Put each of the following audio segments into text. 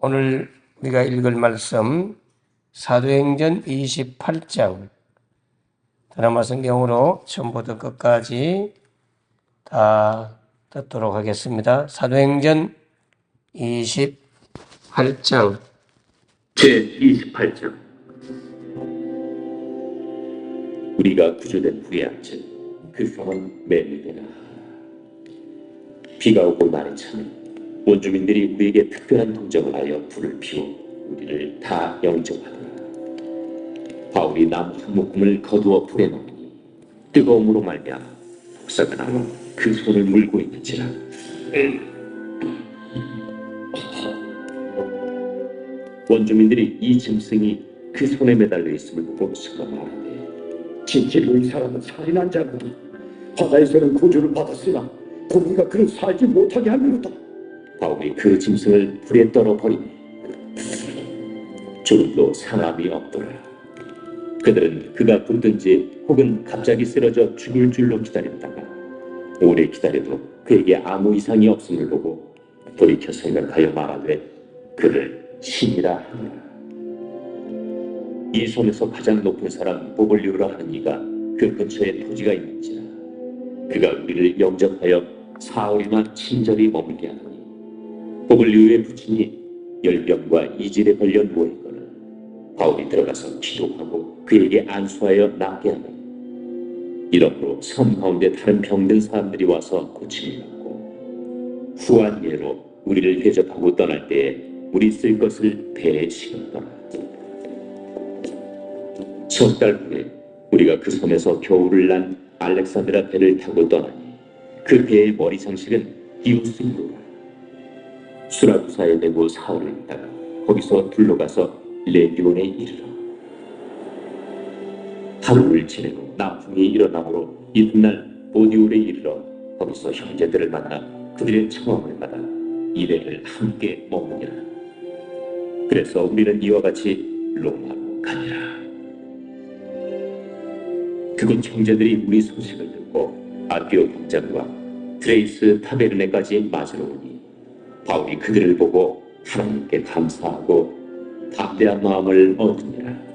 오늘 우리가 읽을 말씀 사도행전 28장 드라마 성경으로 처음부터 끝까지 다 듣도록 하겠습니다. 사도행전 28장 제28장. 우리가 구조된 후에 앉은 그 성은 멜리데라. 비가 오고 날이 차면 원주민들이 우리에게 특별한 동정을 하여 불을 피워 우리를 다 영접하더라. 바울이 나무 한 묶음을 거두어 불에 넣으니 뜨거움으로 말미암아 독사가 나와 그 손을 물고 있는지라. 원주민들이 이 짐승이 그 손에 매달려 있음을 보고 서로 말하되, 진실로 이 사람은 살인한 자고 바다에서는 구주를 받았으나 고기가 그를 살지 못하게 하는도다. 바울이 그 짐승을 불에 떨어버리니 조금도 상함이 없더라. 그들은 그가 굳든지 혹은 갑자기 쓰러져 죽을 줄로 기다렸다가 오래 기다려도 그에게 아무 이상이 없음을 보고 돌이켜 생각하여 말하되 그를 신이라 하니라. 이 손에서 가장 높은 사람 보볼리오라 하는 이가 그 근처에 토지가 있는지라. 그가 우리를 영접하여 사흘이나 친절히 머물게 하더니 보볼리오의 부친이 열병과 이질에 걸려 누워있거늘 바울이 들어가서 기도하고 그에게 안수하여 낫게 하니 이러므로 섬 가운데 다른 병든 사람들이 와서 고침을 받고 후한 예로 우리를 대접하고 떠날 때에 우리 쓸 것을 배에 실었더라. 석 달 후에 우리가 그 섬에서 겨울을 난 알렉산드라 배를 타고 떠나니 그 배의 머리 장식은 디오스이로라. 수라구사에 내고 사흘을 있다가 거기서 둘러가서 레기온에 이르러 하루를 지내고 남풍이 일어나므로 이튿날 보디올에 이르러 거기서 형제들을 만나 그들의 청함을 받아 이래를 함께 머무니라. 그래서 우리는 이와 같이 로마로 가니라. 그곳 형제들이 우리 소식을 듣고 아비오 경장과 트레이스 타베르네까지 맞으러 오니 바울이 그들을 보고 하나님께 감사하고 담대한 마음을 얻으니라.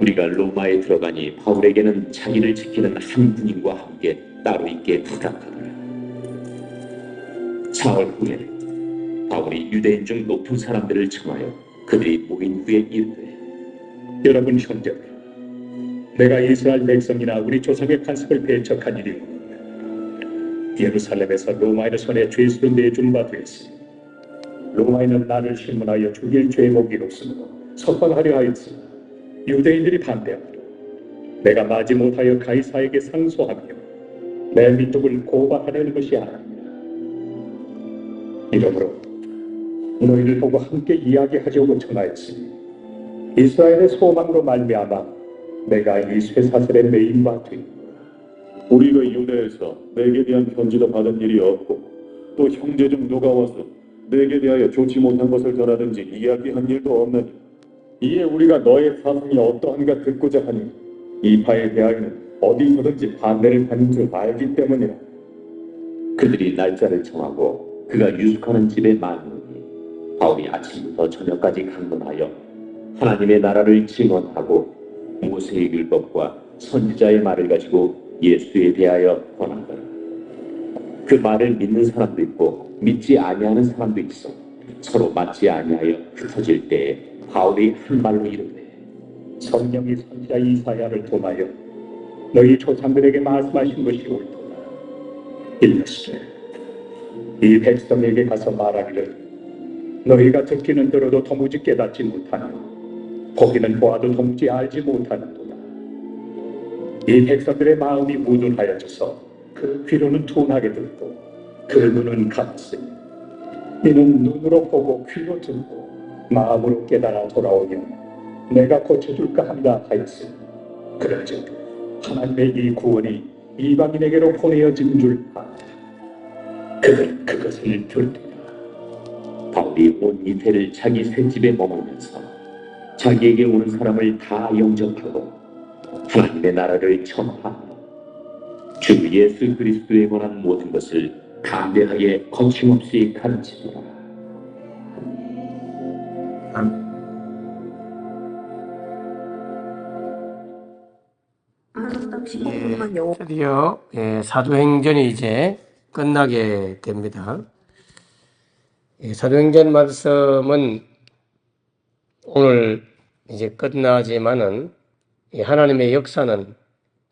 우리가 로마에 들어가니 바울에게는 자기를 지키는 한 군인과 함께 따로 있게 부탁하더라. 사흘 후에 바울이 유대인 중 높은 사람들을 청하여 그들이 모인 후에 이르되, 여러분 형제들, 내가 이스라엘 백성이나 우리 조상의 관습을 배척한 일이 예루살렘에서 로마인의 손에 죄수로 내준 바 되었으니 로마인은 나를 신문하여 죽일 죄목이로서 석방하려 하였으나 유대인들이 반대하므로 내가 마지 못하여 가이사에게 상소하며 내 민족을 고발하려는 것이 아닙니다. 이러므로 너희를 보고 함께 이야기하자고 청하였으니 이스라엘의 소망으로 말미암아 내가 이 쇠사슬에 매인 바 되니 우리가 유대에서 내게 대한 편지도 받은 일이 없고 또 형제 중 누가 와서 내게 대하여 좋지 못한 것을 전하든지 이야기한 일도 없느니 이에 우리가 너의 사상이 어떠한가 듣고자 하니 이 바에 대하여는 어디서든지 반대를 받는 줄 알기 때문이라. 그들이 날짜를 정하고 그가 유숙하는 집에 많으니 바울이 아침부터 저녁까지 강론하여 하나님의 나라를 증언하고 모세의 율법과 선지자의 말을 가지고 예수에 대하여 권한다. 그 말을 믿는 사람도 있고 믿지 아니하는 사람도 있어 서로 맞지 아니하여 흩어질 때에 바울이 한 말로 이르되, 성령이 선지자 이사야를 통하여 너희 조상들에게 말씀하신 것이 옳도다. 이르시되 이 백성에게 가서 말하기를 너희가 듣기는 들어도 도무지 깨닫지 못하며 보기는 보아도 도무지 알지 못하는도다. 이 백성들의 마음이 무둔하여져서 그 귀로는 둔하게 듣고 그 눈은 감으니 이는 눈으로 보고 귀로 듣고 마음으로 깨달아 돌아오면 내가 고쳐줄까 한다 하였으니 그러즉 하나님의 이 구원이 이방인에게로 보내어진 줄 아노라. 그들은 그것을 들으리라. 바울이 온 이태를 자기 새 집에 머물면서 자기에게 오는 사람을 다 영접하고 하나님의 나라를 전하며 주 예수 그리스도에 관한 모든 것을 담대하게 거침없이 가르치더라. 드디어 사도행전이 이제 끝나게 됩니다. 사도행전 말씀은 오늘 이제 끝나지만은 하나님의 역사는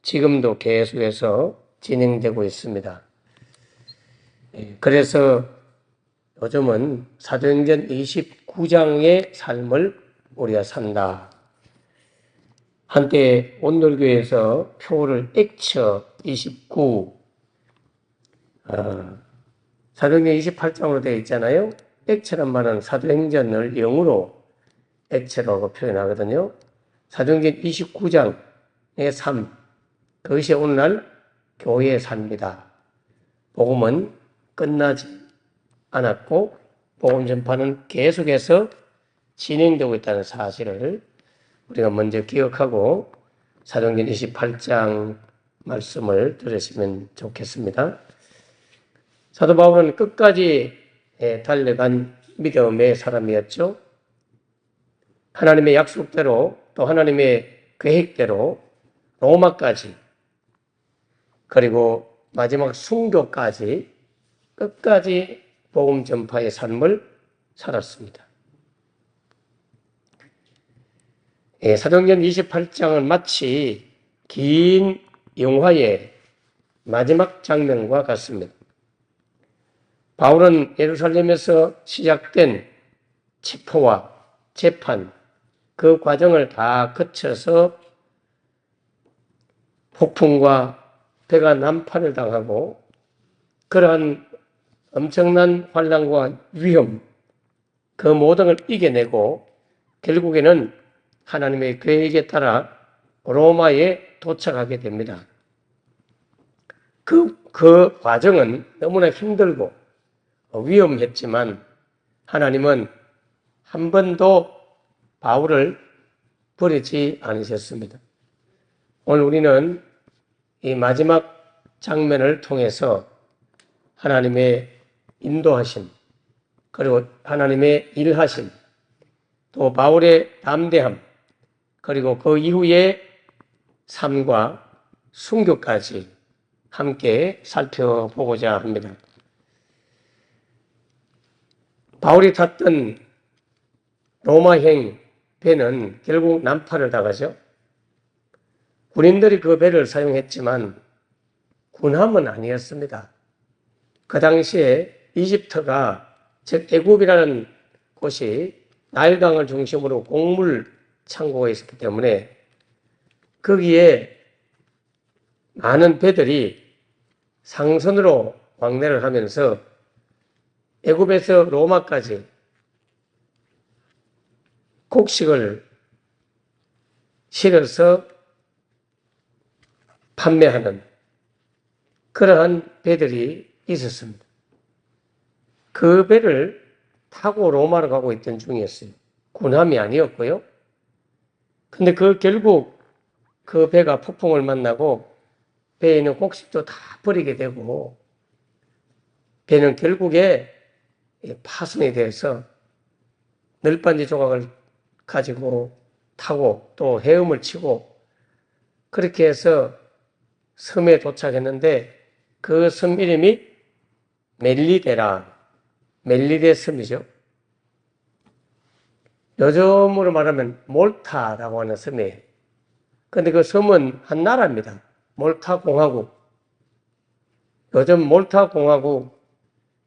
지금도 계속해서 진행되고 있습니다. 그래서 요즘은 사도행전 29장의 삶을 우리가 산다. 한때 온돌교에서 표를 액처 29, 사도행전 28장으로 되어 있잖아요. 액처란 말은 사도행전을 영어로 액처라고 표현하거든요. 사도행전 29장의 삶, 그것이 오늘날 교회의 삶이다. 복음은 끝나지 않았고 복음 전파는 계속해서 진행되고 있다는 사실을 우리가 먼저 기억하고 사도행전 28장 말씀을 들으시면 좋겠습니다. 사도 바울은 끝까지 달려간 믿음의 사람이었죠. 하나님의 약속대로 또 하나님의 계획대로 로마까지 그리고 마지막 순교까지 끝까지 복음 전파의 삶을 살았습니다. 사도행전 28장은 마치 긴 영화의 마지막 장면과 같습니다. 바울은 예루살렘에서 시작된 체포와 재판, 그 과정을 다 거쳐서 폭풍과 배가 난파를 당하고 그러한 엄청난 환난과 위험, 그 모든 걸 이겨내고 결국에는 하나님의 계획에 따라 로마에 도착하게 됩니다. 그 과정은 너무나 힘들고 위험했지만 하나님은 한 번도 바울을 버리지 않으셨습니다. 오늘 우리는 이 마지막 장면을 통해서 하나님의 인도하심, 그리고 하나님의 일하심, 또 바울의 담대함, 그리고 그 이후의 삶과 순교까지 함께 살펴보고자 합니다. 바울이 탔던 로마행 배는 결국 난파를 당하죠. 군인들이 그 배를 사용했지만 군함은 아니었습니다. 그 당시에 이집트가, 즉 애굽이라는 곳이 나일강을 중심으로 곡물 창고가 있었기 때문에 거기에 많은 배들이 상선으로 왕래를 하면서 애굽에서 로마까지 곡식을 실어서 판매하는 그러한 배들이 있었습니다. 그 배를 타고 로마로 가고 있던 중이었어요. 군함이 아니었고요. 근데 결국 그 배가 폭풍을 만나고 배에 있는 곡식도 다 버리게 되고 배는 결국에 파손이 돼서 널빤지 조각을 가지고 타고 또 헤엄을 치고 그렇게 해서 섬에 도착했는데 그 섬 이름이 멜리데 섬이죠. 요즘으로 말하면 몰타라고 하는 섬이에요. 그런데 그 섬은 한 나라입니다. 몰타 공화국. 요즘 몰타 공화국,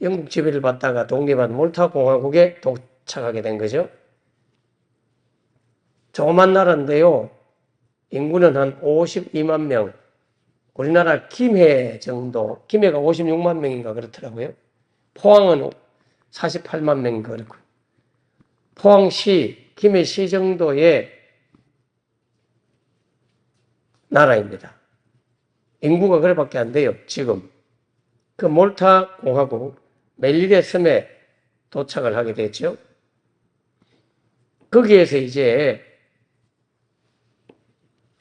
영국 지배를 받다가 독립한 몰타 공화국에 도착하게 된 거죠. 조그만 나라인데요. 인구는 한 52만 명. 우리나라 김해 정도, 김해가 56만 명인가 그렇더라고요. 포항은 48만 명인가 그렇고. 포항시, 김해시 정도의 나라입니다. 인구가 그래밖에 안 돼요, 지금. 그 몰타 공화국, 멜리데 섬에 도착을 하게 됐죠. 거기에서 이제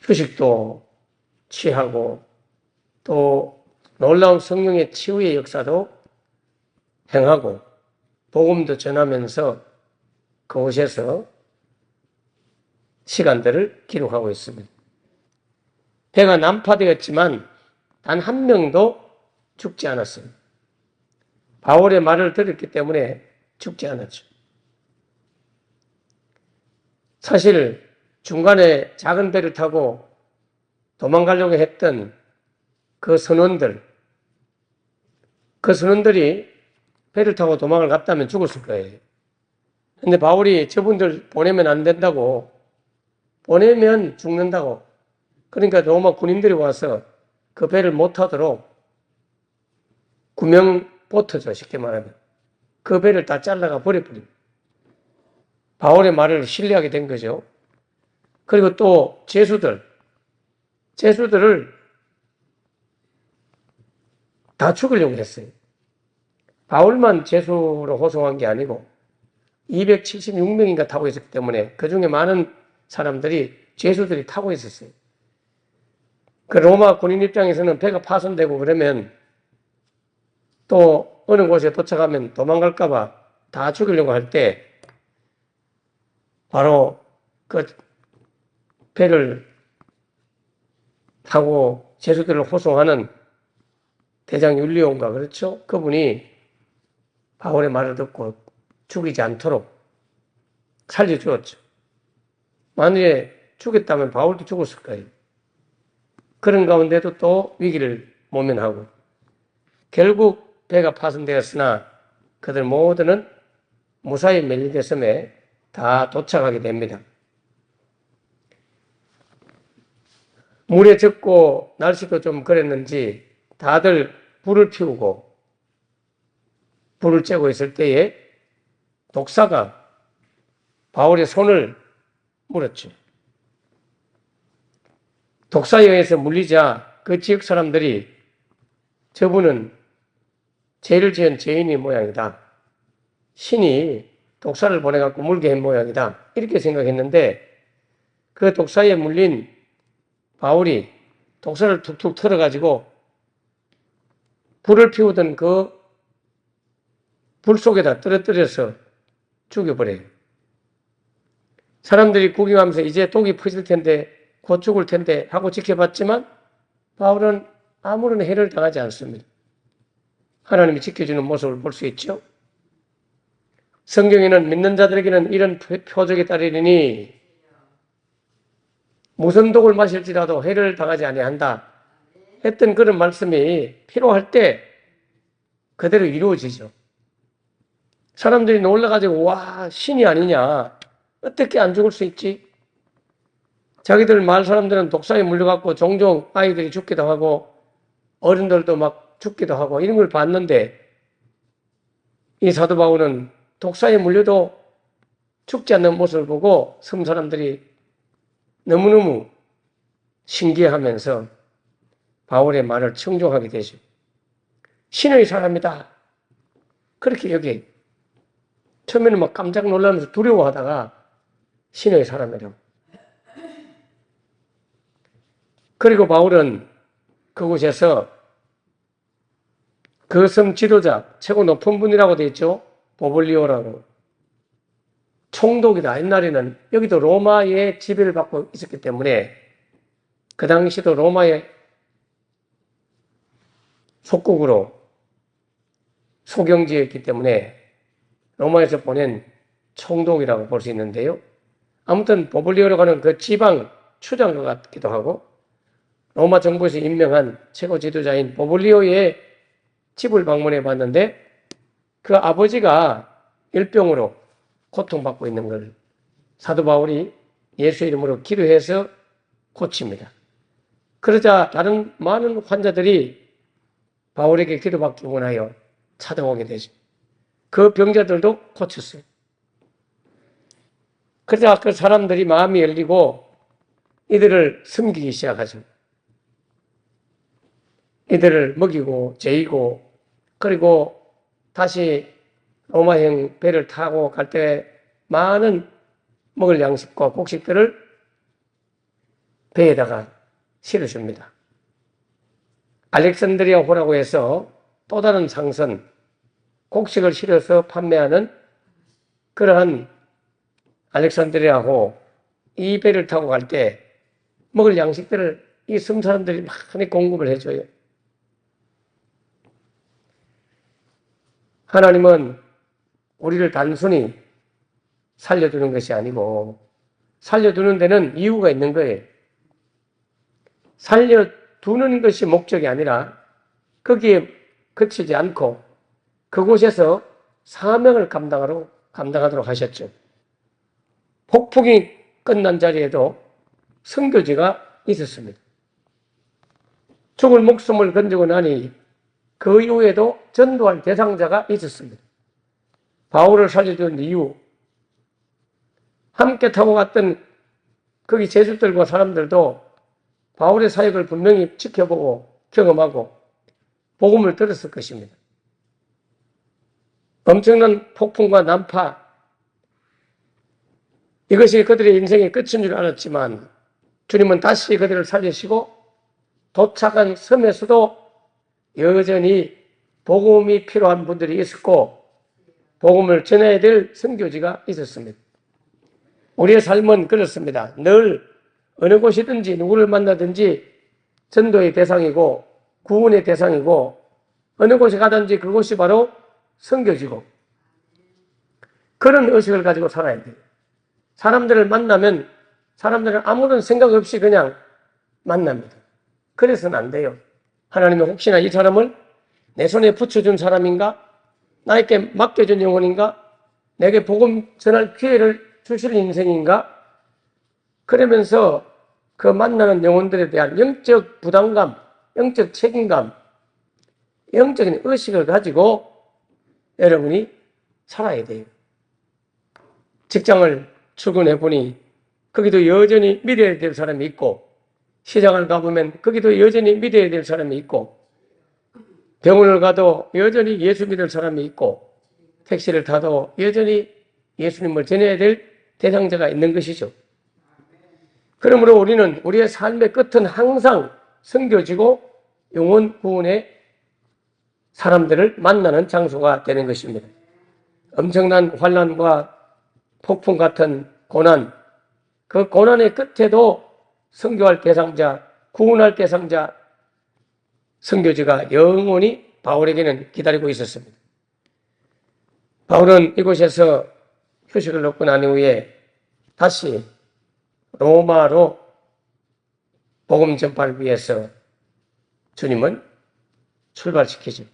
휴식도 취하고 또 놀라운 성령의 치유의 역사도 행하고 복음도 전하면서 그곳에서 시간들을 기록하고 있습니다. 배가 난파되었지만 단 한 명도 죽지 않았어요. 바울의 말을 들었기 때문에 죽지 않았죠. 사실 중간에 작은 배를 타고 도망가려고 했던 그 선원들이 배를 타고 도망을 갔다면 죽었을 거예요. 근데 바울이 저분들 보내면 안 된다고, 보내면 죽는다고, 그러니까 로마 군인들이 와서 그 배를 못 타도록 구명보트죠, 쉽게 말하면. 그 배를 다 잘라가 버려버립니다. 바울의 말을 신뢰하게 된 거죠. 그리고 또 제수들을 다 죽이려고 했어요. 바울만 제수로 호송한 게 아니고 276명인가 타고 있었기 때문에 그 중에 많은 사람들이 제수들이 타고 있었어요. 그 로마 군인 입장에서는 배가 파손되고 그러면 또 어느 곳에 도착하면 도망갈까봐 다 죽이려고 할 때 바로 그 배를 타고 제수들을 호송하는 대장 율리온가 그렇죠? 그분이 바울의 말을 듣고 죽이지 않도록 살려주었죠. 만약에 죽였다면 바울도 죽었을 거예요. 그런 가운데도 또 위기를 모면하고 결국 배가 파손되었으나 그들 모두는 무사히 멜리데 섬에 다 도착하게 됩니다. 물에 젖고 날씨도 좀 그랬는지 다들 불을 피우고 불을 쬐고 있을 때에 독사가 바울의 손을 물었죠. 독사에 의해서 물리자 그 지역 사람들이 저분은 죄를 지은 죄인의 모양이다. 신이 독사를 보내갖고 물게 한 모양이다. 이렇게 생각했는데 그 독사에 물린 바울이 독사를 툭툭 털어가지고 불을 피우던 그 불 속에다 떨어뜨려서 죽여버려요. 사람들이 구경하면서 이제 독이 퍼질 텐데 곧 죽을 텐데 하고 지켜봤지만 바울은 아무런 해를 당하지 않습니다. 하나님이 지켜주는 모습을 볼 수 있죠. 성경에는 믿는 자들에게는 이런 표적이 따르리니 무슨 독을 마실지라도 해를 당하지 아니한다 했던 그런 말씀이 필요할 때 그대로 이루어지죠. 사람들이 놀라가지고 와 신이 아니냐 어떻게 안 죽을 수 있지? 자기들 마을 사람들은 독사에 물려갖고 종종 아이들이 죽기도 하고 어른들도 막 죽기도 하고 이런 걸 봤는데 이 사도 바울은 독사에 물려도 죽지 않는 모습을 보고 섬 사람들이 너무너무 신기해하면서 바울의 말을 청종하게 되죠. 신의 사람이다. 그렇게 여기 처음에는 막 깜짝 놀라면서 두려워하다가 신의 사람이라고. 그리고 바울은 그곳에서 그 섬 지도자, 최고 높은 분이라고 되어 있죠. 보블리오라고. 총독이다. 옛날에는 여기도 로마의 지배를 받고 있었기 때문에 그 당시도 로마의 속국으로 소경지였기 때문에 로마에서 보낸 총독이라고 볼 수 있는데요. 아무튼 보블리오라고 하는 그 지방 추장과 같기도 하고 로마 정부에서 임명한 최고 지도자인 보블리오의 집을 방문해 봤는데 그 아버지가 열병으로 고통받고 있는 걸 사도 바울이 예수 이름으로 기도해서 고칩니다. 그러자 다른 많은 환자들이 바울에게 기도받기 원하여 찾아오게 되죠. 그 병자들도 고쳤어요. 그러자 그 사람들이 마음이 열리고 이들을 섬기기 시작하죠. 이들을 먹이고 제이고 그리고 다시 로마형 배를 타고 갈 때 많은 먹을 양식과 곡식들을 배에다가 실어줍니다. 알렉산드리아 호라고 해서 또 다른 상선, 곡식을 실어서 판매하는 그러한 알렉산드리아하고 이 배를 타고 갈 때 먹을 양식들을 이 섬 사람들이 많이 공급을 해줘요. 하나님은 우리를 단순히 살려두는 것이 아니고 살려두는 데는 이유가 있는 거예요. 살려두는 것이 목적이 아니라 거기에 그치지 않고 그곳에서 사명을 감당하도록 하셨죠. 폭풍이 끝난 자리에도 선교지가 있었습니다. 죽을 목숨을 건지고 나니 그 이후에도 전도할 대상자가 있었습니다. 바울을 살려준 이유, 함께 타고 갔던 거기 제수들과 사람들도 바울의 사역을 분명히 지켜보고 경험하고 복음을 들었을 것입니다. 엄청난 폭풍과 난파, 이것이 그들의 인생의 끝인 줄 알았지만 주님은 다시 그들을 살리시고 도착한 섬에서도 여전히 복음이 필요한 분들이 있었고 복음을 전해야 될 선교지가 있었습니다. 우리의 삶은 그렇습니다. 늘 어느 곳이든지 누구를 만나든지 전도의 대상이고 구원의 대상이고 어느 곳에 가든지 그곳이 바로 선교지고 그런 의식을 가지고 살아야 돼요. 사람들을 만나면 사람들은 아무런 생각 없이 그냥 만납니다. 그래서는 안 돼요. 하나님은 혹시나 이 사람을 내 손에 붙여준 사람인가? 나에게 맡겨준 영혼인가? 내게 복음 전할 기회를 주실 인생인가? 그러면서 그 만나는 영혼들에 대한 영적 부담감, 영적 책임감, 영적인 의식을 가지고 여러분이 살아야 돼요. 직장을 출근해 보니 거기도 여전히 믿어야 될 사람이 있고 시장을 가보면 거기도 여전히 믿어야 될 사람이 있고 병원을 가도 여전히 예수 믿을 사람이 있고 택시를 타도 여전히 예수님을 전해야 될 대상자가 있는 것이죠. 그러므로 우리는 우리의 삶의 끝은 항상 선교지고 영혼 구원의 사람들을 만나는 장소가 되는 것입니다. 엄청난 환난과 폭풍 같은 고난, 그 고난의 끝에도 선교할 대상자, 구원할 대상자, 선교지가 영원히 바울에게는 기다리고 있었습니다. 바울은 이곳에서 휴식을 놓고 난 이후에 다시 로마로 복음 전파를 위해서 주님은 출발시키죠.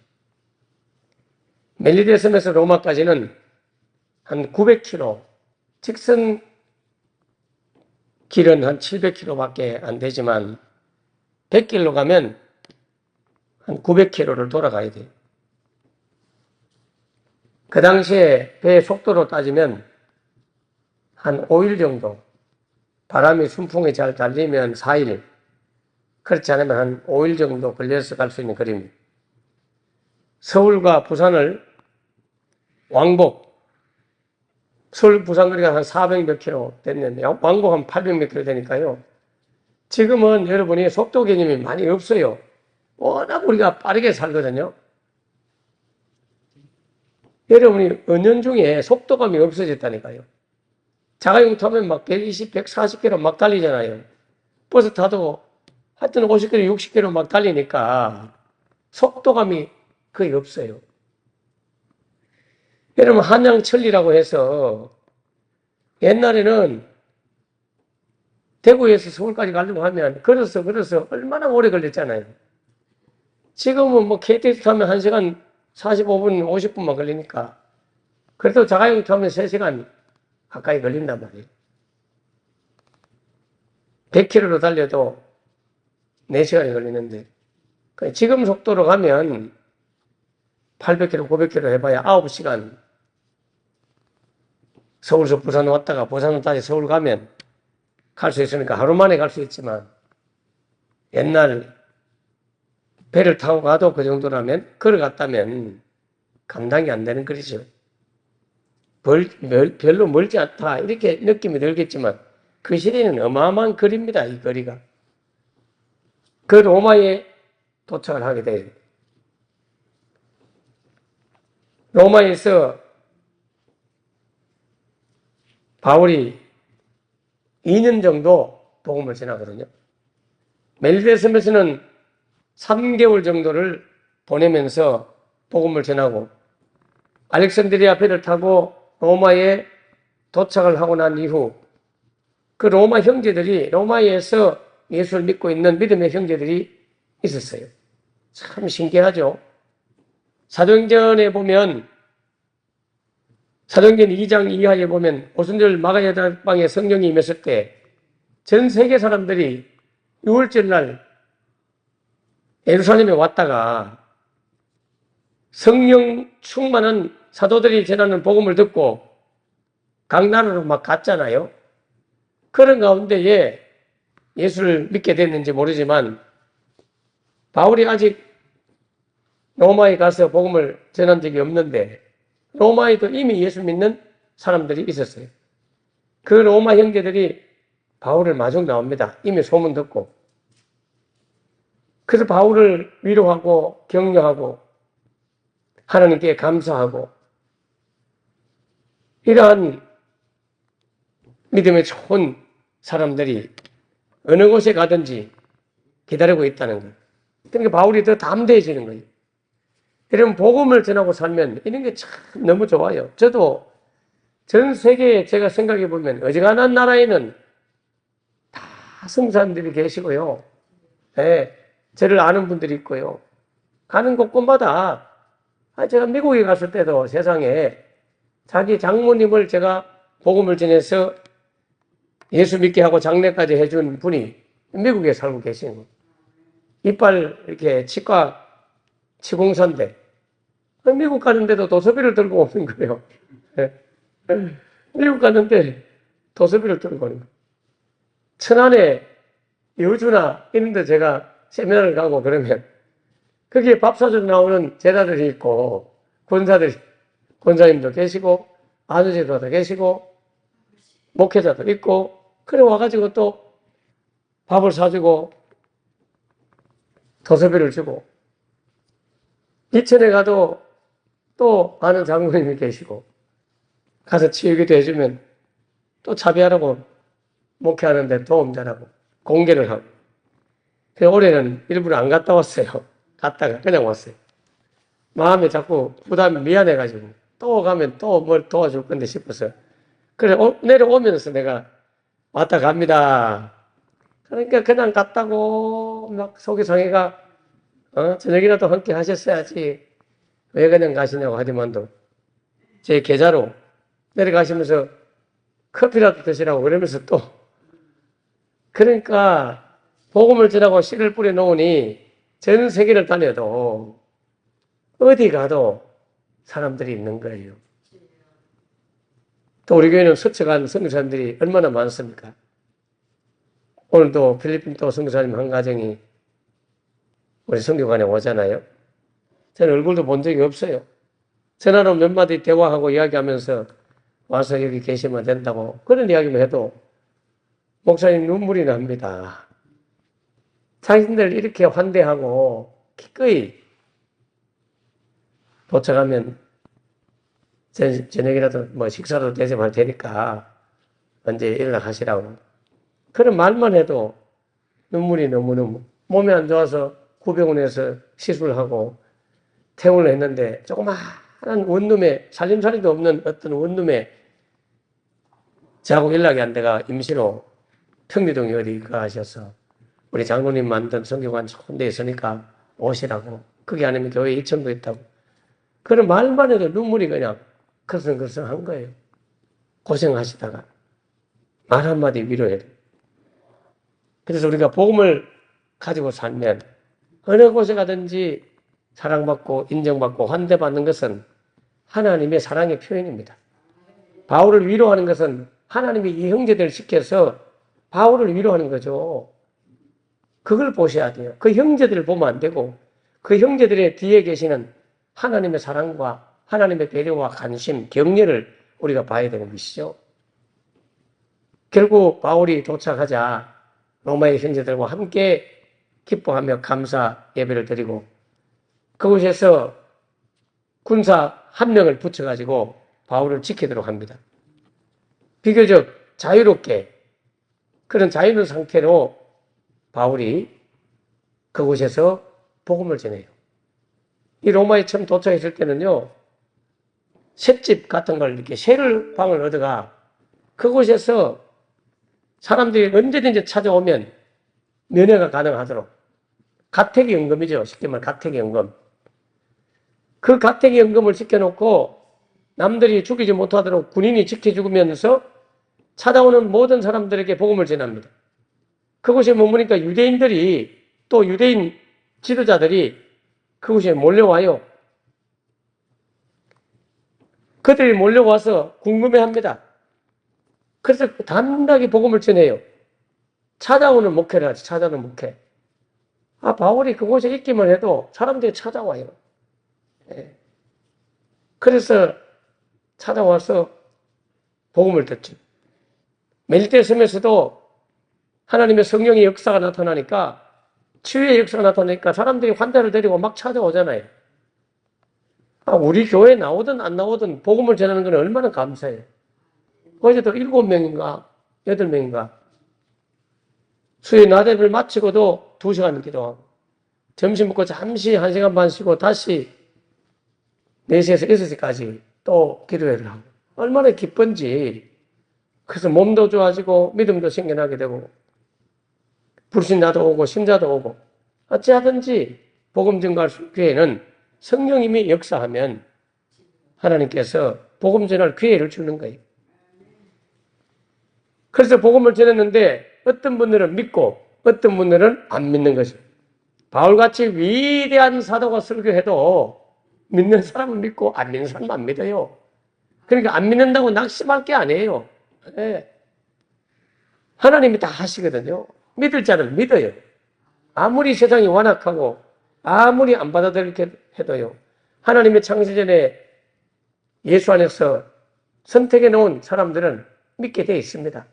멜리데 섬에서 로마까지는 한 900km, 직선 길은 한 700km밖에 안 되지만 100길로 가면 한 900km를 돌아가야 돼요. 그 당시에 배의 속도로 따지면 한 5일 정도, 바람이 순풍에 잘 달리면 4일, 그렇지 않으면 한 5일 정도 걸려서 갈 수 있는 거리입니다. 서울과 부산을 왕복, 서울 부산 거리가 한 400몇 킬로 됐는데 왕복 한 800몇 킬로 되니까요. 지금은 여러분이 속도 개념이 많이 없어요. 워낙 우리가 빠르게 살거든요. 여러분이 은연중에 속도감이 없어졌다니까요. 자가용 타면 막 120, 140km 막 달리잖아요. 버스 타도 하여튼 50km, 60km 막 달리니까 속도감이 거의 없어요. 여러분 한양천리라고 해서 옛날에는 대구에서 서울까지 가려고 하면 걸어서 얼마나 오래 걸렸잖아요. 지금은 뭐 KTX 타면 1시간 45분, 50분만 걸리니까 그래도 자가용 타면 3시간 가까이 걸린단 말이에요. 100km로 달려도 4시간이 걸리는데 지금 속도로 가면 800km, 900km 해봐야 9시간 서울에서 부산 왔다가 부산으로 다시 서울 가면 갈 수 있으니까 하루 만에 갈 수 있지만 옛날 배를 타고 가도 그 정도라면 걸어갔다면 감당이 안 되는 거리죠. 별로 멀지 않다 이렇게 느낌이 들겠지만 그 시대는 어마어마한 거리입니다. 이 거리가. 그 로마에 도착을 하게 돼요. 로마에서 바울이 2년 정도 복음을 전하거든요. 멜리데섬에서는 3개월 정도를 보내면서 복음을 전하고 알렉산드리아 배를 타고 로마에 도착을 하고 난 이후 그 로마 형제들이 로마에서 예수를 믿고 있는 믿음의 형제들이 있었어요. 참 신기하죠. 사도행전에 보면 사도행전 2장 이하에 보면 오순절 마가다락방에 성령이 임했을 때 전 세계 사람들이 6월절 날 예루살렘에 왔다가 성령 충만한 사도들이 전하는 복음을 듣고 각 나라로 막 갔잖아요. 그런 가운데에 예수를 믿게 됐는지 모르지만 바울이 아직 로마에 가서 복음을 전한 적이 없는데 로마에도 이미 예수 믿는 사람들이 있었어요. 그 로마 형제들이 바울을 마중 나옵니다. 이미 소문 듣고. 그래서 바울을 위로하고 격려하고 하나님께 감사하고 이러한 믿음의 좋은 사람들이 어느 곳에 가든지 기다리고 있다는 거예요. 그러니까 바울이 더 담대해지는 거예요. 여러분 복음을 전하고 살면 이런 게 참 너무 좋아요. 저도 전 세계에 제가 생각해 보면 어지간한 나라에는 다 성사님들이 계시고요. 네, 저를 아는 분들이 있고요. 가는 곳곳마다 제가 미국에 갔을 때도 세상에 자기 장모님을 제가 복음을 전해서 예수 믿게 하고 장례까지 해준 분이 미국에 살고 계신 거예요. 이빨 이렇게 치과 치공사인데 미국 가는데도 도서비를 들고 오는 거예요. 미국 가는데 도서비를 들고 오는 거예요. 천안에 여주나 이런 데 제가 세미나를 가고 그러면 거기에 밥 사주러 나오는 제자들이 있고 권사님도 계시고 아저씨도 계시고 목회자도 있고 그래 와가지고 또 밥을 사주고 도서비를 주고 이천에 가도 또 아는 장모님이 계시고 가서 치유기도 해주면 또 자비하라고 목회하는데 도움 잘하고 공개를 하고 그래서 올해는 일부러 안 갔다 왔어요. 갔다가 그냥 왔어요. 마음이 자꾸 부담이 미안해가지고 또 가면 또 뭘 도와줄 건데 싶어서 그래 내려오면서 내가 왔다 갑니다. 그러니까 그냥 갔다고 막 속이 상해가 저녁이라도 함께 하셨어야지 왜 그냥 가시냐고 하지만도 제 계좌로 내려가시면서 커피라도 드시라고 그러면서 또 그러니까 복음을 전하고 씨를 뿌려 놓으니 전 세계를 다녀도 어디 가도 사람들이 있는 거예요. 또 우리 교회는 스쳐간 선교사님들이 얼마나 많습니까? 오늘도 필리핀 또 선교사님 한 가정이 우리 선교관에 오잖아요. 저는 얼굴도 본 적이 없어요. 전화로 몇 마디 대화하고 이야기하면서 와서 여기 계시면 된다고 그런 이야기만 해도 목사님 눈물이 납니다. 자신들 이렇게 환대하고 기꺼이 도착하면 저녁이라도 뭐 식사도 대접할 테니까 언제 연락하시라고 그런 말만 해도 눈물이 너무너무 몸이 안 좋아서 구병원에서 시술하고 퇴원을 했는데 조그마한 원룸에 살림살이도 없는 어떤 원룸에 저하고 연락이 안 돼가 임시로 평리동에 어디 가셔서 우리 장로님 만든 성교관 좋은 데 있으니까 오시라고 거기 아니면 교회 2층도 있다고 그런 말만 해도 눈물이 그냥 글썽글썽한 거예요. 고생하시다가 말 한마디 위로해도 그래서 우리가 복음을 가지고 살면 어느 곳에 가든지 사랑받고 인정받고 환대받는 것은 하나님의 사랑의 표현입니다. 바울을 위로하는 것은 하나님이 이 형제들을 시켜서 바울을 위로하는 거죠. 그걸 보셔야 돼요. 그 형제들을 보면 안 되고 그 형제들의 뒤에 계시는 하나님의 사랑과 하나님의 배려와 관심, 격려를 우리가 봐야 되는 것이죠. 결국 바울이 도착하자 로마의 형제들과 함께 기뻐하며 감사 예배를 드리고 그곳에서 군사 한 명을 붙여가지고 바울을 지키도록 합니다. 비교적 자유롭게 그런 자유로운 상태로 바울이 그곳에서 복음을 전해요. 이 로마에 처음 도착했을 때는요, 셋집 같은 걸 이렇게 쉐를 방을 얻어가 그곳에서 사람들이 언제든지 찾아오면 면회가 가능하도록 가택연금이죠. 쉽게 말해 가택연금. 그 가택연금을 시켜놓고 남들이 죽이지 못하도록 군인이 지켜주면서 찾아오는 모든 사람들에게 복음을 전합니다. 그곳에 머무니까 유대인들이 또 유대인 지도자들이 그곳에 몰려와요. 그들이 몰려와서 궁금해합니다. 그래서 단단하게 복음을 전해요. 찾아오는 목회를 하지, 찾아오는 목회. 바울이 그곳에 있기만 해도 사람들이 찾아와요. 그래서 찾아와서 복음을 듣죠. 멜리테 섬에서도 하나님의 성령의 역사가 나타나니까, 치유의 역사가 나타나니까 사람들이 환자를 데리고 막 찾아오잖아요. 우리 교회에 나오든 안 나오든 복음을 전하는 건 얼마나 감사해요. 어제도 7명인가 8명인가 수요 나대를 마치고도 2시간 기도하고 점심 먹고 잠시 1시간 반 쉬고 다시 4시에서 6시까지 또 기도회를 하고 얼마나 기쁜지. 그래서 몸도 좋아지고 믿음도 생겨나게 되고 불신자도 오고 신자도 오고 어찌하든지 복음 전갈 기회에는 성령님이 역사하면 하나님께서 복음 전할 기회를 주는 거예요. 그래서 복음을 전했는데 어떤 분들은 믿고 어떤 분들은 안 믿는 거죠. 바울같이 위대한 사도가 설교해도 믿는 사람은 믿고 안 믿는 사람은 안 믿어요. 그러니까 안 믿는다고 낙심할 게 아니에요. 하나님이 다 하시거든요. 믿을 자는 믿어요. 아무리 세상이 완악하고 아무리 안 받아들이게 해도요. 하나님의 창세전에 예수 안에서 선택해 놓은 사람들은 믿게 되어 있습니다.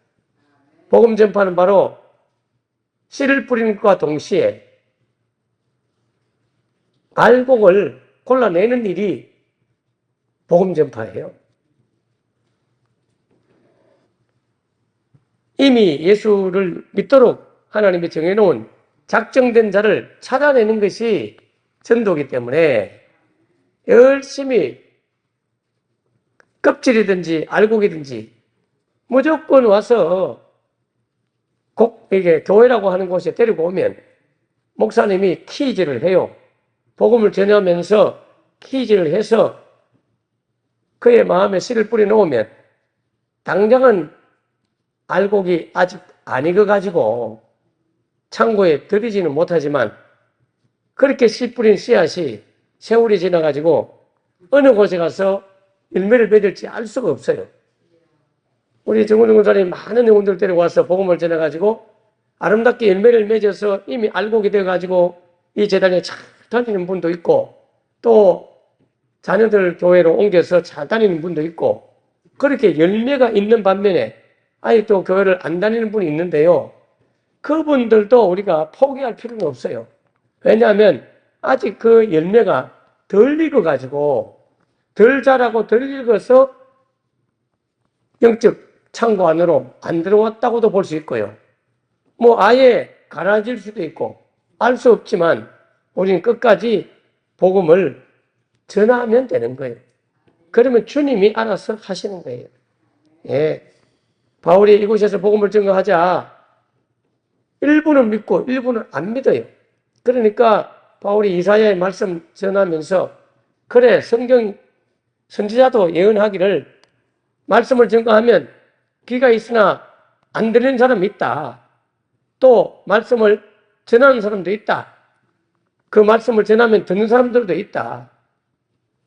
복음 전파는 바로 씨를 뿌리는 것과 동시에 알곡을 골라내는 일이 복음 전파예요. 이미 예수를 믿도록 하나님이 정해놓은 작정된 자를 찾아내는 것이 전도이기 때문에 열심히 껍질이든지 알곡이든지 무조건 와서 꼭 이게 교회라고 하는 곳에 데리고 오면 목사님이 퀴즈를 해요. 복음을 전하면서 퀴즈를 해서 그의 마음에 씨를 뿌려 놓으면 당장은 알곡이 아직 안 익어가지고 창고에 들이지는 못하지만 그렇게 씨 뿌린 씨앗이 세월이 지나가지고 어느 곳에 가서 열매를 맺을지 알 수가 없어요. 우리 정훈 목사님 많은 영혼들 데려와서 복음을 전해가지고 아름답게 열매를 맺어서 이미 알곡이 되어가지고 이 재단에 잘 다니는 분도 있고 또 자녀들 교회로 옮겨서 잘 다니는 분도 있고 그렇게 열매가 있는 반면에 아직도 교회를 안 다니는 분이 있는데요. 그분들도 우리가 포기할 필요는 없어요. 왜냐하면 아직 그 열매가 덜 익어가지고 덜 자라고 덜 익어서 영적 창고 안으로 안 들어왔다고도 볼 수 있고요. 아예 가라앉을 수도 있고 알 수 없지만 우리는 끝까지 복음을 전하면 되는 거예요. 그러면 주님이 알아서 하시는 거예요. 바울이 이곳에서 복음을 증거하자 일부는 믿고 일부는 안 믿어요. 그러니까 바울이 이사야의 말씀 전하면서 그래 성경 선지자도 예언하기를 말씀을 증거하면 귀가 있으나 안 들리는 사람이 있다. 또 말씀을 전하는 사람도 있다. 그 말씀을 전하면 듣는 사람들도 있다.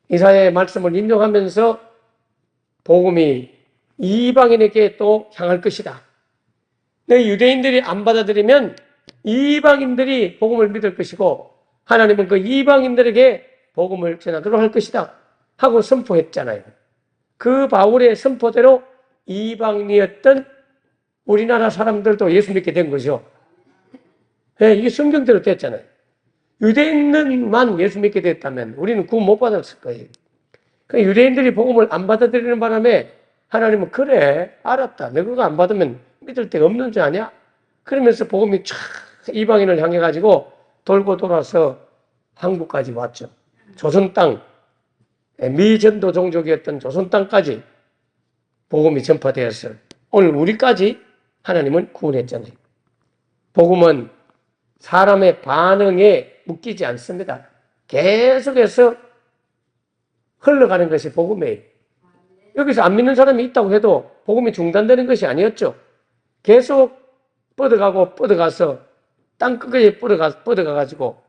이사야의 말씀을 인용하면서 복음이 이방인에게 또 향할 것이다. 내 유대인들이 안 받아들이면 이방인들이 복음을 믿을 것이고 하나님은 그 이방인들에게 복음을 전하도록 할 것이다 하고 선포했잖아요. 그 바울의 선포대로 이방인이었던 우리나라 사람들도 예수 믿게 된 거죠. 이게 성경대로 됐잖아요. 유대인만 예수 믿게 됐다면 우리는 구원 못 받았을 거예요. 그 유대인들이 복음을 안 받아들이는 바람에 하나님은 그래 알았다. 너 그거 안 받으면 믿을 데가 없는 줄 아냐? 그러면서 복음이 쫙 이방인을 향해 가지고 돌고 돌아서 한국까지 왔죠. 조선 땅, 미전도 종족이었던 조선 땅까지 복음이 전파되었어요. 오늘 우리까지 하나님은 구원했잖아요. 복음은 사람의 반응에 묶이지 않습니다. 계속해서 흘러가는 것이 복음이에요. 여기서 안 믿는 사람이 있다고 해도 복음이 중단되는 것이 아니었죠. 계속 뻗어가서 땅 끝까지 뻗어가가지고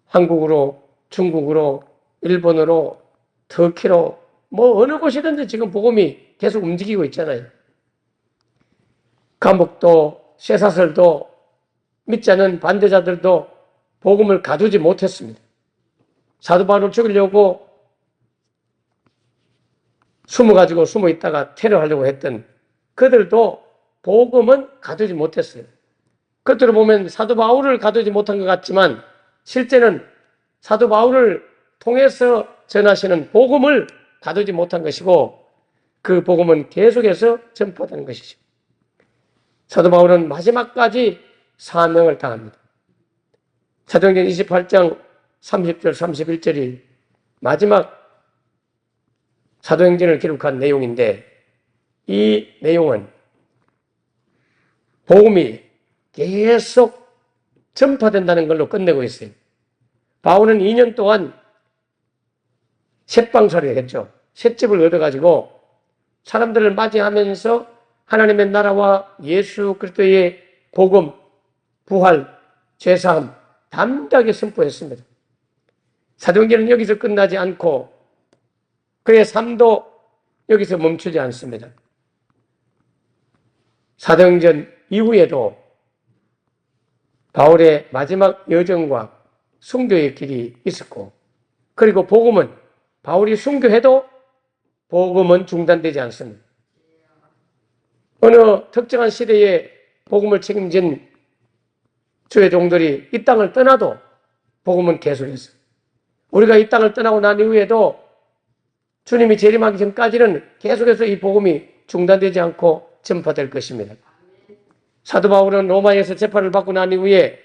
한국으로, 중국으로, 일본으로, 터키로 뭐 어느 곳이든지 지금 복음이 계속 움직이고 있잖아요. 감옥도 쇠사슬도 믿지 않는 반대자들도 복음을 가두지 못했습니다. 사도 바울을 죽이려고 숨어 있다가 테러하려고 했던 그들도 복음은 가두지 못했어요. 겉으로 보면 사도 바울을 가두지 못한 것 같지만 실제는 사도 바울을 통해서 전하시는 복음을 가두지 못한 것이고 그 복음은 계속해서 전파되는 것이죠. 사도 바울은 마지막까지 사명을 당합니다. 사도행전 28장 30절 31절이 마지막 사도행전을 기록한 내용인데 이 내용은 복음이 계속 전파된다는 걸로 끝내고 있어요. 바울은 2년 동안 셋방설을 했죠. 셋집을 얻어가지고 사람들을 맞이하면서 하나님의 나라와 예수 그리스도의 복음, 부활, 죄사함 담대하게 선포했습니다. 사도행전은 여기서 끝나지 않고 그의 삶도 여기서 멈추지 않습니다. 사도행전 이후에도 바울의 마지막 여정과 순교의 길이 있었고 그리고 복음은 바울이 순교해도 복음은 중단되지 않습니다. 어느 특정한 시대에 복음을 책임진 주의 종들이 이 땅을 떠나도 복음은 계속했어요. 우리가 이 땅을 떠나고 난 이후에도 주님이 재림하기 전까지는 계속해서 이 복음이 중단되지 않고 전파될 것입니다. 사도 바울은 로마에서 재판을 받고 난 이후에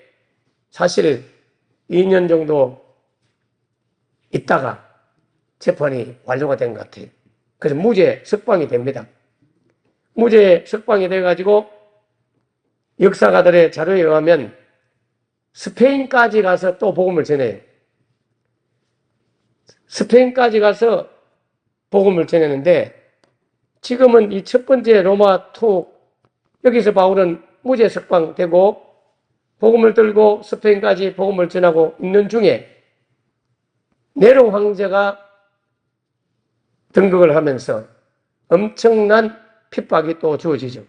사실 2년 정도 있다가 재판이 완료가 된 것 같아요. 그래서 무죄 석방이 됩니다. 무죄 석방이 돼가지고 역사가들의 자료에 의하면 스페인까지 가서 또 복음을 전해요. 스페인까지 가서 복음을 전했는데 지금은 이 첫 번째 로마 투 여기서 바울은 무죄 석방되고 복음을 들고 스페인까지 복음을 전하고 있는 중에 네로 황제가 등극을 하면서 엄청난 핍박이 또 주어지죠.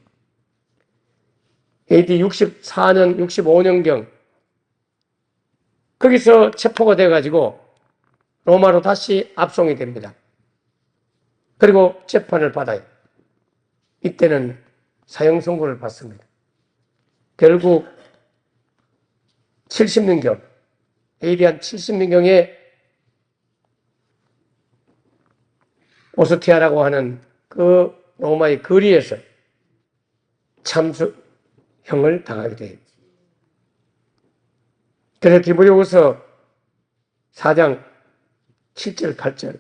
AD 64년, 65년경 거기서 체포가 돼가지고 로마로 다시 압송이 됩니다. 그리고 재판을 받아요. 이때는 사형 선고를 받습니다. 결국 70년경, AD 한 70년경에 오스티아라고 하는 그 로마의 거리에서 참수형을 당하게 돼요. 그래서 디모데후서 4장 7절, 8절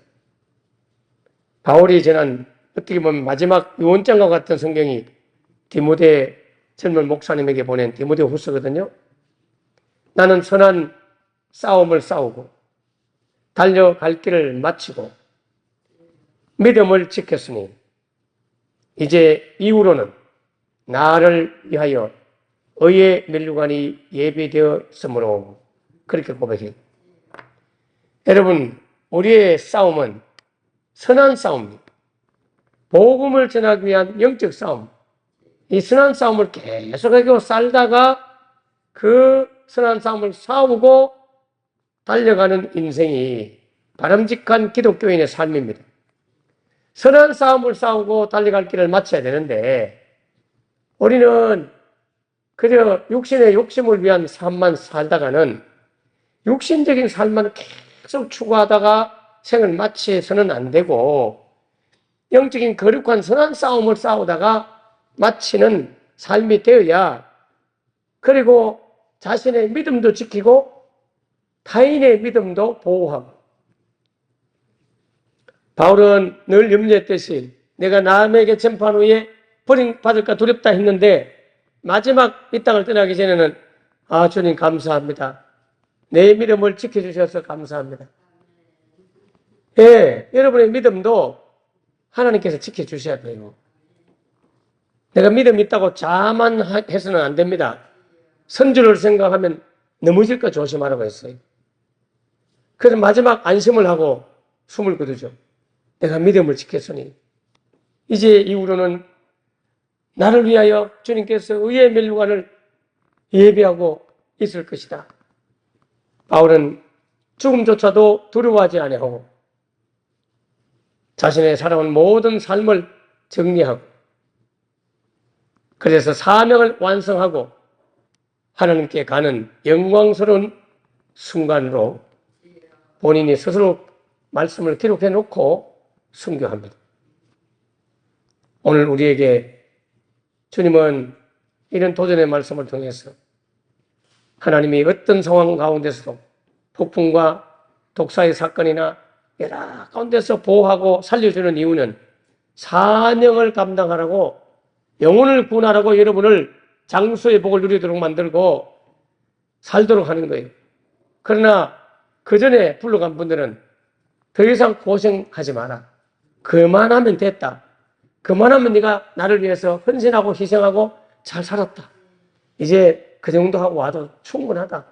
바울이 전한 어떻게 보면 마지막 유언장과 같은 성경이 디모데 젊은 목사님에게 보낸 디모데후서거든요. 나는 선한 싸움을 싸우고 달려갈 길을 마치고 믿음을 지켰으니 이제 이후로는 나를 위하여 의의 면류관이 예비되었으므로 그렇게 고백해요. 여러분, 우리의 싸움은 선한 싸움입니다. 복음을 전하기 위한 영적 싸움. 이 선한 싸움을 계속하고 살다가 그 선한 싸움을 싸우고 달려가는 인생이 바람직한 기독교인의 삶입니다. 선한 싸움을 싸우고 달려갈 길을 마쳐야 되는데 우리는 그저 육신의 욕심을 위한 삶만 살다가는 육신적인 삶만 계속 추구하다가 생을 마치서는 안 되고 영적인 거룩한 선한 싸움을 싸우다가 마치는 삶이 되어야, 그리고 자신의 믿음도 지키고 타인의 믿음도 보호하고. 바울은 늘 염려했듯이 내가 남에게 전파한 후에 버림받을까 두렵다 했는데, 마지막 이 땅을 떠나기 전에는 주님 감사합니다. 내 믿음을 지켜주셔서 감사합니다. 예, 여러분의 믿음도 하나님께서 지켜주셔야 돼요. 내가 믿음이 있다고 자만해서는 안 됩니다. 선주를 생각하면 넘어질 거 조심하라고 했어요. 그래서 마지막 안심을 하고 숨을 거두죠. 내가 믿음을 지켰으니 이제 이후로는 나를 위하여 주님께서 의의 멸류관을 예비하고 있을 것이다. 바울은 죽음조차도 두려워하지 아니하고 자신의 살아온 모든 삶을 정리하고, 그래서 사명을 완성하고 하나님께 가는 영광스러운 순간으로 본인이 스스로 말씀을 기록해 놓고 순교합니다. 오늘 우리에게 주님은 이런 도전의 말씀을 통해서 하나님이 어떤 상황 가운데서도 폭풍과 독사의 사건이나 여러 가운데서 보호하고 살려주는 이유는 사명을 감당하라고, 영혼을 구원하라고 여러분을 장수의 복을 누리도록 만들고 살도록 하는 거예요. 그러나 그 전에 불러간 분들은 더 이상 고생하지 마라. 그만하면 됐다. 그만하면 네가 나를 위해서 헌신하고 희생하고 잘 살았다. 이제 그 정도 하고 와도 충분하다.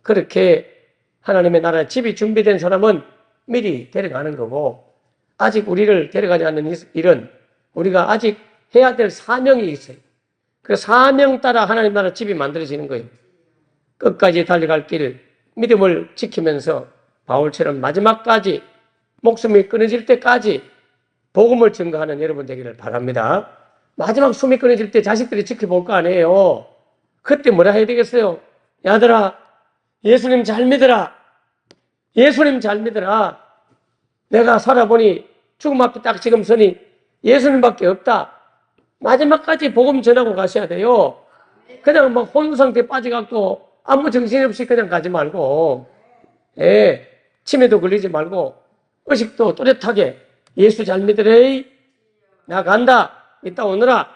그렇게 하나님의 나라의 집이 준비된 사람은 미리 데려가는 거고, 아직 우리를 데려가지 않는 일은 우리가 아직 해야 될 사명이 있어요. 그 사명 따라 하나님 나라 집이 만들어지는 거예요. 끝까지 달려갈 길, 믿음을 지키면서 바울처럼 마지막까지, 목숨이 끊어질 때까지 복음을 증거하는 여러분 되기를 바랍니다. 마지막 숨이 끊어질 때 자식들이 지켜볼 거 아니에요. 그때 뭐라 해야 되겠어요? 야들아, 예수님 잘 믿어라. 예수님 잘 믿어라. 내가 살아보니 죽음 앞에 딱 지금 서니 예수님밖에 없다. 마지막까지 복음 전하고 가셔야 돼요. 그냥 막 혼상태에 빠져갖고 아무 정신없이 그냥 가지 말고, 치매도 걸리지 말고 의식도 또렷하게 예수 잘 믿으래. 나 간다. 이따 오너라.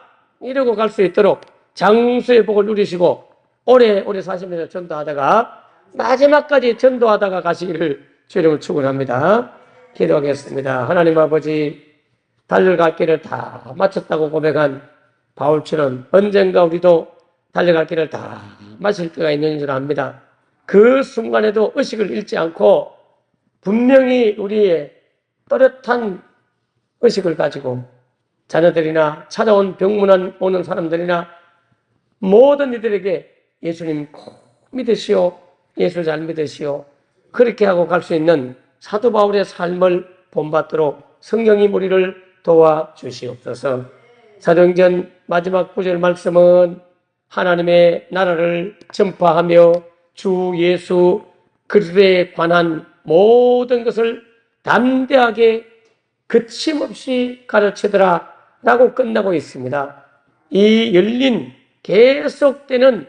이러고 갈 수 있도록 장수의 복을 누리시고 오래오래 사시면서 전도하다가 마지막까지 전도하다가 가시기를 주 이름으로 축원합니다. 기도하겠습니다. 하나님 아버지, 달려갈 길을 다 마쳤다고 고백한 바울처럼 언젠가 우리도 달려갈 길을 다 마칠 때가 있는 줄 압니다. 그 순간에도 의식을 잃지 않고 분명히 우리의 또렷한 의식을 가지고 자녀들이나 찾아온 병문안 오는 사람들이나 모든 이들에게 예수님 꼭 믿으시오, 예수 잘 믿으시오, 그렇게 하고 갈 수 있는 사도 바울의 삶을 본받도록 성령이 우리를 도와주시옵소서. 사도행전 마지막 9절 말씀은 하나님의 나라를 전파하며 주 예수 그리스도에 관한 모든 것을 담대하게 거침없이 가르치더라 라고 끝나고 있습니다. 이 열린 계속되는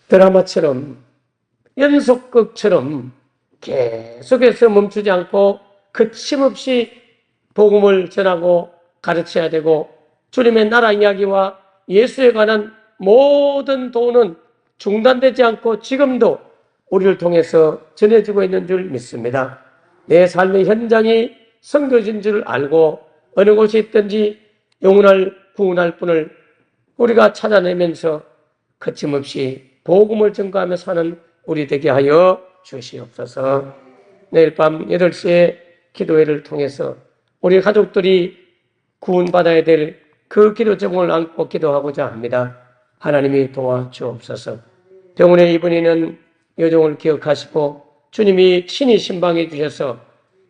드라마처럼, 연속극처럼 계속해서 멈추지 않고 거침없이 복음을 전하고 가르쳐야 되고, 주님의 나라 이야기와 예수에 관한 모든 도는 중단되지 않고 지금도 우리를 통해서 전해지고 있는 줄 믿습니다. 내 삶의 현장이 선교진 줄 알고 어느 곳에 있든지 영혼을 구원할 분을 우리가 찾아내면서 거침없이 복음을 전가하며 사는 우리 되게 하여 주시옵소서. 내일 밤 8시에 기도회를 통해서 우리 가족들이 구원받아야 될 그 기도 제목을 안고 기도하고자 합니다. 하나님이 도와주옵소서. 병원에 입은 이는 여종을 기억하시고 주님이 친히 신방해 주셔서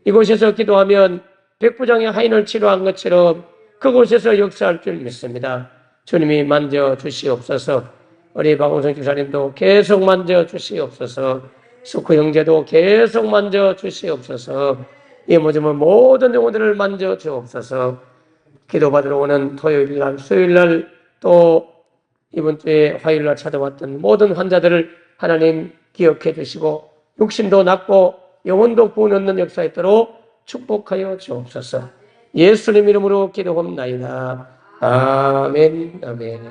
이곳에서 기도하면 백부장의 하인을 치료한 것처럼 그곳에서 역사할 줄 믿습니다. 주님이 만져주시옵소서. 우리 박원성 집사님도 계속 만져주시옵소서. 수크 형제도 계속 만져주시옵소서. 이 모든 영혼들을 만져 주옵소서. 기도받으러 오는 토요일날, 수요일날 또 이번 주에 화요일날 찾아왔던 모든 환자들을 하나님 기억해 주시고 육신도 낫고 영혼도 구원 얻는 역사 있도록 축복하여 주옵소서. 예수님 이름으로 기도합나이다. 아멘. 아멘.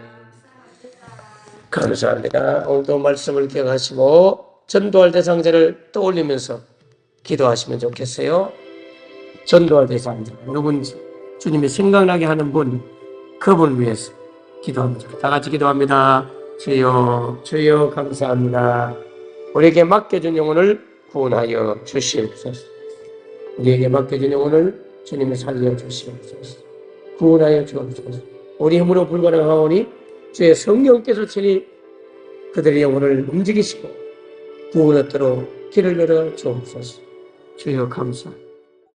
감사합니다. 오늘도 말씀을 기억하시고 전도할 대상자를 떠올리면서 기도하시면 좋겠어요. 전도할 대상자 누군지 주님이 생각나게 하는 분, 그분을 위해서 기도합니다. 다 같이 기도합니다. 주여, 주여 감사합니다. 우리에게 맡겨준 영혼을 구원하여 주시옵소서. 우리에게 맡겨준 영혼을 주님이 살려 주시옵소서. 구원하여 주옵소서. 우리 힘으로 불가능하오니 주의 성령께서 친히 그들의 영혼을 움직이시고 구원 얻도록 길을 열어 주옵소서. 주여 감사합니다.